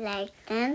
like them.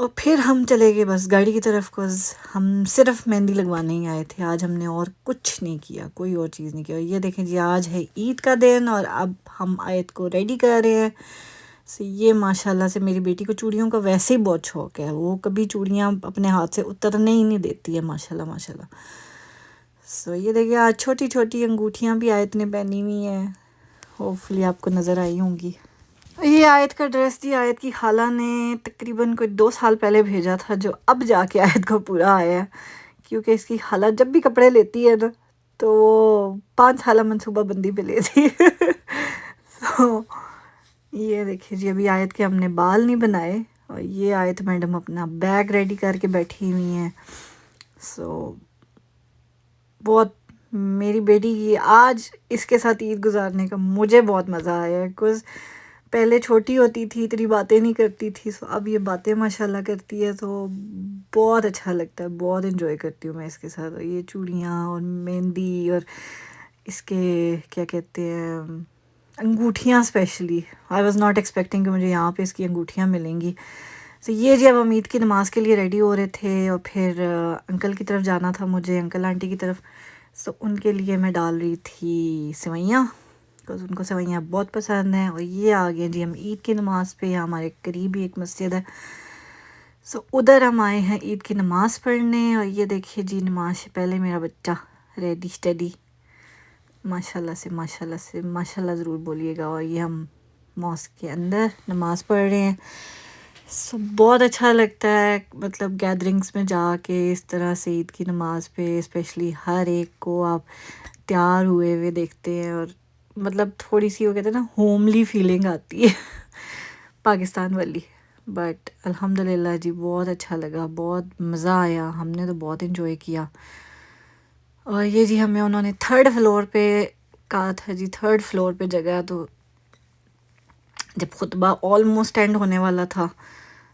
اور پھر ہم چلے گئے بس گاڑی کی طرف، کوز ہم صرف مہندی لگوانے ہی آئے تھے آج، ہم نے اور کچھ نہیں کیا، کوئی اور چیز نہیں کیا. یہ دیکھیں جی آج ہے عید کا دن اور اب ہم آیت کو ریڈی کر رہے ہیں. یہ ماشاء اللہ سے میری بیٹی کو چوڑیوں کا ویسے ہی بہت شوق ہے، وہ کبھی چوڑیاں اپنے ہاتھ سے اترنے ہی نہیں دیتی ہے ماشاء اللہ ماشاء اللہ. یہ دیکھیے آج چھوٹی چھوٹی انگوٹھیاں بھی آیت نے پہنی ہوئی ہیں، ہوپ فلی آپ کو نظر آئی ہوں گی. یہ آیت کا ڈریس تھی، آیت کی خالہ نے تقریباً کوئی 2 سال پہلے بھیجا تھا، جو اب جا کے آیت کو پورا آیا ہے، کیونکہ اس کی خالہ جب بھی کپڑے لیتی ہے نا تو وہ 5 سالہ منصوبہ بندی پہ لیتی ہے. یہ دیکھیے جی ابھی آیت کے ہم نے بال نہیں بنائے، اور یہ آیت میڈم اپنا بیگ ریڈی کر کے بیٹھی ہوئی ہیں. بہت میری بیٹی کی آج اس کے ساتھ عید گزارنے کا مجھے بہت مزہ آیا ہے، بیکاز پہلے چھوٹی ہوتی تھی اتنی باتیں نہیں کرتی تھی، اب یہ باتیں ماشاءاللہ کرتی ہے، تو بہت اچھا لگتا ہے، بہت انجوائے کرتی ہوں میں اس کے ساتھ. اور یہ چوڑیاں اور مہندی اور اس کے کیا کہتے ہیں انگوٹھیاں، specially I was not expecting کہ مجھے یہاں پہ اس کی انگوٹھیاں ملیں گی. یہ جی اب ہم عید کی نماز کے لیے ریڈی ہو رہے تھے، اور پھر انکل کی طرف جانا تھا مجھے، انکل آنٹی کی طرف. ان کے لیے میں ڈال رہی تھی سوئیاں، بیکاز ان کو سوئیاں بہت پسند ہیں. اور یہ آ گئے جی ہم عید کی نماز پہ، ہمارے قریب ہی ایک مسجد ہے، ادھر ہم آئے ہیں عید کی نماز پڑھنے. اور یہ دیکھیے جی نماز سے پہلے میرا بچہ ریڈی اسٹڈی، ماشاءاللہ سے ماشاءاللہ سے ماشاءاللہ ضرور بولیے گا. اور یہ ہم ماسک کے اندر نماز پڑھ رہے ہیں. بہت اچھا لگتا ہے، مطلب گیدرنگس میں جا کے اس طرح سے عید کی نماز پہ، اسپیشلی ہر ایک کو آپ تیار ہوئے ہوئے دیکھتے ہیں، اور مطلب تھوڑی سی وہ کہتے ہیں نا ہوملی فیلنگ آتی ہے پاکستان والی. بٹ الحمدللہ جی بہت اچھا لگا، بہت مزہ آیا، ہم نے تو بہت انجوائے کیا. اور یہ جی ہمیں انہوں نے 3rd فلور پہ کہا تھا جی، 3rd فلور پہ جگہ. تو جب خطبہ آلموسٹ اینڈ ہونے والا تھا،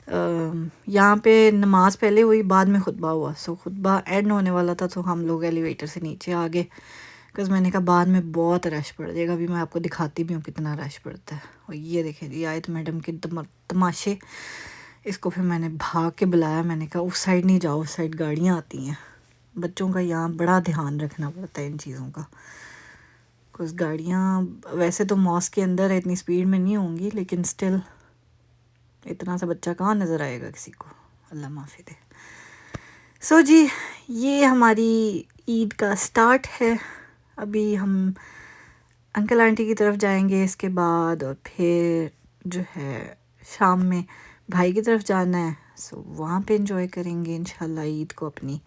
یہاں پہ نماز پہلے ہوئی بعد میں خطبہ ہوا، خطبہ اینڈ ہونے والا تھا، تو ہم لوگ ایلیویٹر سے نیچے آ گئے، بکاز میں نے کہا بعد میں بہت رش پڑ جائے گا. ابھی میں آپ کو دکھاتی بھی ہوں کتنا رش پڑتا ہے. اور یہ دیکھیں جی آیت میڈم کے تماشے، اس کو پھر میں نے بھاگ کے بلایا، میں نے کہا اس سائڈ نہیں جاؤ، اس سائڈ گاڑیاں آتی ہیں. بچوں کا یہاں بڑا دھیان رکھنا پڑتا ہے ان چیزوں کا، کچھ گاڑیاں ویسے تو ماسک کے اندر ہے، اتنی سپیڈ میں نہیں ہوں گی، لیکن سٹل اتنا سا بچہ کہاں نظر آئے گا کسی کو، اللہ معافی دے. جی یہ ہماری عید کا سٹارٹ ہے. ابھی ہم انکل آنٹی کی طرف جائیں گے اس کے بعد، اور پھر جو ہے شام میں بھائی کی طرف جانا ہے، وہاں پہ انجوائے کریں گے انشاءاللہ عید کو اپنی.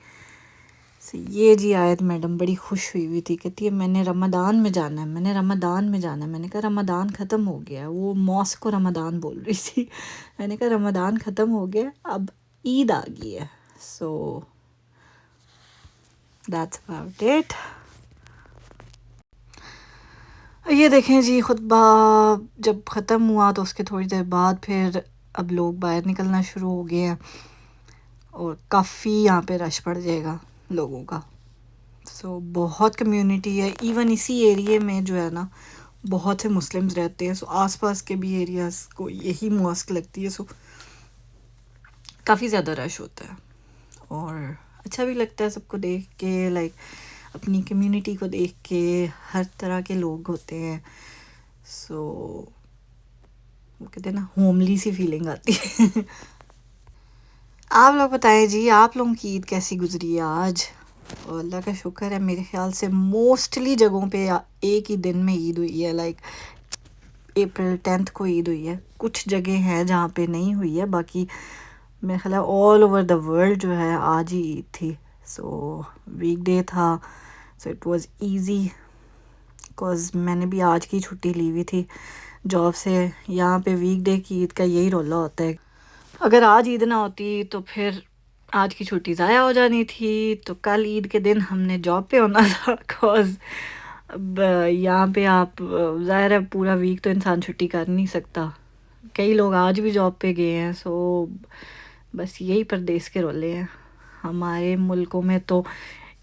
یہ جی آیت میڈم بڑی خوش ہوئی ہوئی تھی، کہتی ہے میں نے رمضان میں جانا ہے، میں نے رمضان میں جانا ہے. میں نے کہا رمضان ختم ہو گیا ہے، وہ ماسک کو رمضان بول رہی تھی. میں نے کہا رمضان ختم ہو گیا، اب عید آ گئی ہے. that's about it. یہ دیکھیں جی خطبہ جب ختم ہوا تو اس کے تھوڑی دیر بعد پھر اب لوگ باہر نکلنا شروع ہو گئے ہیں، اور کافی یہاں پہ رش پڑ جائے گا لوگوں کا. بہت کمیونٹی ہے، ایون اسی ایریے میں جو ہے نا بہت سے مسلمز رہتے ہیں، آس پاس کے بھی ایریاز کو یہی ماسک لگتی ہے، کافی زیادہ رش ہوتا ہے. اور اچھا بھی لگتا ہے سب کو دیکھ کے، لائک اپنی کمیونٹی کو دیکھ کے، ہر طرح کے لوگ ہوتے ہیں، وہ کہتے ہیں نا ہوملی سی فیلنگ آتی ہے. آپ لوگ بتائیں جی آپ لوگوں کی عید کیسی گزری ہے آج؟ اور اللہ کا شکر ہے میرے خیال سے موسٹلی جگہوں پہ ایک ہی دن میں عید ہوئی ہے، لائک April 10 کو عید ہوئی ہے. کچھ جگہ ہیں جہاں پہ نہیں ہوئی ہے، باقی میرا خیال ہے آل اوور دا ورلڈ جو ہے آج ہی عید تھی. ویک ڈے تھا، اٹ واز ایزی، بیکاز میں نے بھی آج کی چھٹی لی ہوئی تھی جاب سے. یہاں پہ ویک ڈے کی عید کا یہی رولا ہوتا ہے، اگر آج عید نہ ہوتی تو پھر آج کی چھٹی ضائع ہو جانی تھی، تو کل عید کے دن ہم نے جاب پہ ہونا تھا. بیکاز اب یہاں پہ آپ ظاہر ہے پورا ویک تو انسان چھٹی کر نہیں سکتا، کئی لوگ آج بھی جاب پہ گئے ہیں. بس یہی پردیس کے رولے ہیں. ہمارے ملکوں میں تو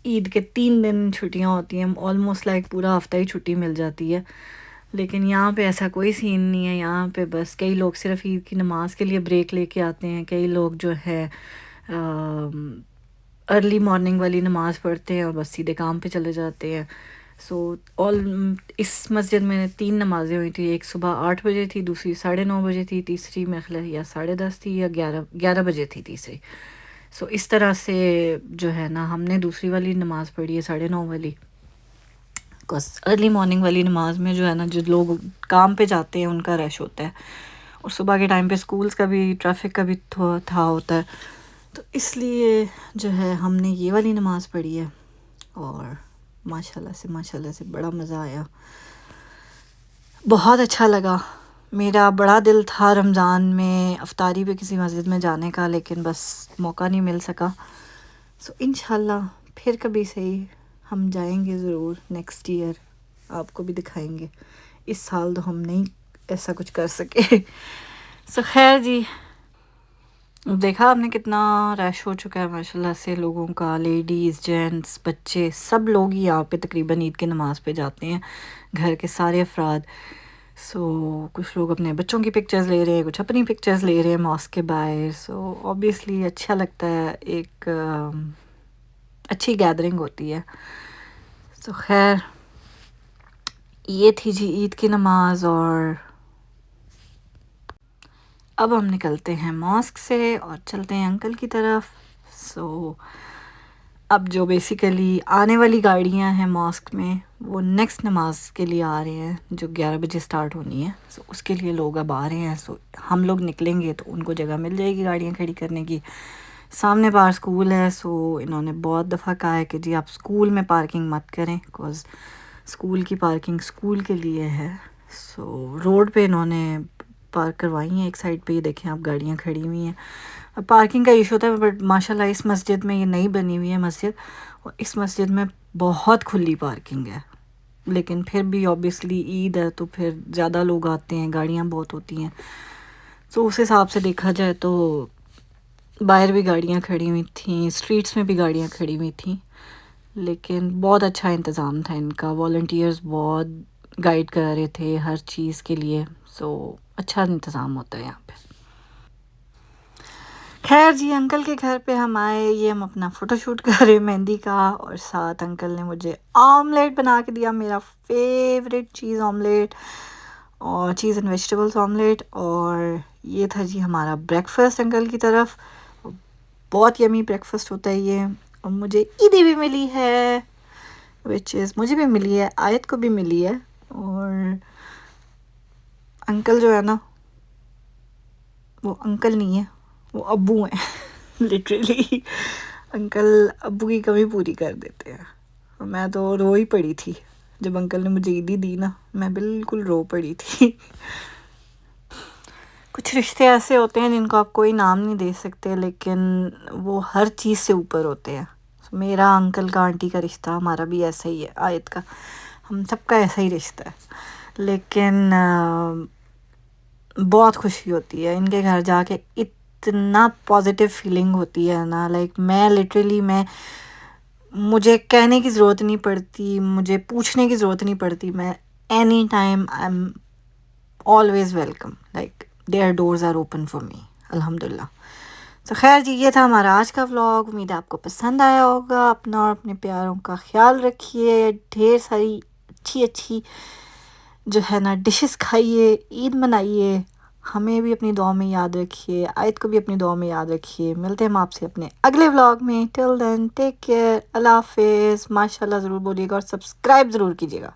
عید کے 3 دن چھٹیاں ہوتی ہیں، آلموسٹ لائک پورا ہفتہ ہی چھٹی مل جاتی ہے. لیکن یہاں پہ ایسا کوئی سین نہیں ہے. یہاں پہ بس کئی لوگ صرف عید کی نماز کے لیے بریک لے کے آتے ہیں, کئی لوگ جو ہے ارلی مارننگ والی نماز پڑھتے ہیں اور بس سیدھے کام پہ چلے جاتے ہیں. سو اس مسجد میں 3 نمازیں ہوئی تھیں, ایک صبح 8 بجے تھی, دوسری 9:30 بجے تھی, تیسری میرے خیال یا 10:30 تھی یا 11 بجے تھی تیسری. سو اس طرح سے جو ہے نا ہم نے دوسری والی نماز پڑھی ہے 9:30 والی. بس ارلی مارننگ والی نماز میں جو ہے نا جو لوگ کام پہ جاتے ہیں ان کا رش ہوتا ہے, اور صبح کے ٹائم پہ اسکولس کا بھی ٹریفک کا بھی تھا ہوتا ہے, تو اس لیے جو ہے ہم نے یہ والی نماز پڑھی ہے. اور ماشاءاللہ سے بڑا مزہ آیا, بہت اچھا لگا. میرا بڑا دل تھا رمضان میں افطاری پہ کسی مسجد میں جانے کا, لیکن بس موقع نہیں مل سکا. سو انشاءاللہ پھر کبھی صحیح ہم جائیں گے ضرور, نیکسٹ ایئر آپ کو بھی دکھائیں گے. اس سال تو ہم نہیں ایسا کچھ کر سکے. سو خیر جی, دیکھا آپ نے کتنا رش ہو چکا ہے ماشاءاللہ سے لوگوں کا, لیڈیز جینٹس بچے سب لوگ ہی یہاں پہ تقریباً عید کی نماز پہ جاتے ہیں, گھر کے سارے افراد. سو کچھ لوگ اپنے بچوں کی پکچرز لے رہے ہیں, کچھ اپنی پکچرز لے رہے ہیں ماسک کے باہر. سو اوبیسلی اچھا لگتا ہے, ایک اچھی گیدرنگ ہوتی ہے. سو خیر یہ تھی جی عید کی نماز. اور اب ہم نکلتے ہیں ماسک سے اور چلتے ہیں انکل کی طرف. سو اب جو بیسیکلی آنے والی گاڑیاں ہیں ماسک میں وہ نیکسٹ نماز کے لیے آ رہے ہیں جو 11 بجے سٹارٹ ہونی ہے. سو اس کے لیے لوگ اب آ رہے ہیں. سو ہم لوگ نکلیں گے تو ان کو جگہ مل جائے گی گاڑیاں کھڑی کرنے کی. سامنے باہر اسکول ہے, سو انہوں نے بہت دفعہ کہا ہے کہ جی آپ اسکول میں پارکنگ مت کریں, بیکاز اسکول کی پارکنگ اسکول کے لیے ہے. سو روڈ پہ انہوں نے پارک کروائی ہیں ایک سائڈ پہ, یہ دیکھیں آپ گاڑیاں کھڑی ہوئی ہیں. اب پارکنگ کا ایشو تھا, بٹ ماشاءاللہ اس مسجد میں یہ نئی بنی ہوئی ہے مسجد, اور اس مسجد میں بہت کھلی پارکنگ ہے. لیکن پھر بھی اوبیسلی عید ہے تو پھر زیادہ لوگ آتے ہیں, گاڑیاں بہت ہوتی ہیں. سو اس حساب سے دیکھا جائے تو باہر بھی گاڑیاں کھڑی ہوئی تھیں, اسٹریٹس میں بھی گاڑیاں کھڑی ہوئی تھیں. لیکن بہت اچھا انتظام تھا ان کا, والنٹیئرز بہت گائیڈ کر رہے تھے ہر چیز کے لیے. سو اچھا انتظام ہوتا ہے یہاں پہ. خیر جی, انکل کے گھر پہ ہم آئے, یہ ہم اپنا فوٹو شوٹ کر رہے مہندی کا, اور ساتھ انکل نے مجھے آملیٹ بنا کے دیا, میرا فیوریٹ چیز آملیٹ, اور چیز اینڈ ویجیٹیبلس آملیٹ. اور یہ تھا جی ہمارا بریکفسٹ انکل کی طرف. بہت یمی بریکفسٹ ہوتا ہے یہ. اور مجھے عیدی بھی ملی ہے, وچ از مجھے بھی ملی ہے, آیت کو بھی ملی ہے. اور انکل جو ہے نا وہ انکل نہیں ہے, وہ ابو ہیں لٹرلی. انکل ابو کی کمی پوری کر دیتے ہیں. میں تو رو ہی پڑی تھی جب انکل نے مجھے عیدی دی نا, میں بالکل رو پڑی تھی. کچھ رشتے ایسے ہوتے ہیں جن کو آپ کوئی نام نہیں دے سکتے, لیکن وہ ہر چیز سے اوپر ہوتے ہیں. میرا انکل کا آنٹی کا رشتہ ہمارا بھی ایسا ہی ہے, آیت کا, ہم سب کا ایسا ہی رشتہ ہے. لیکن بہت خوشی ہوتی ہے ان کے گھر جا کے, اتنا پازیٹیو فیلنگ ہوتی ہے نا. لائک میں لٹرلی مجھے کہنے کی ضرورت نہیں پڑتی, مجھے پوچھنے کی ضرورت نہیں پڑتی, میں any time I am always welcome, like their doors are open for me, الحمدللہ. تو خیر جی یہ تھا ہمارا آج کا ولاگ. امید ہے آپ کو پسند آیا ہوگا. اپنا اور اپنے پیاروں کا خیال رکھیے, ڈھیر ساری اچھی جو ہے نا ڈشز کھائیے, عید منائیے, ہمیں بھی اپنی دعا میں یاد رکھیے, آیت کو بھی اپنی دعا میں یاد رکھیے. ملتے ہیں ہم آپ سے اپنے اگلے ولاگ میں. ٹل دین ٹیک کیئر, اللہ حافظ. ماشاءاللہ ضرور بولیے گا اور سبسکرائب ضرور کیجیے گا.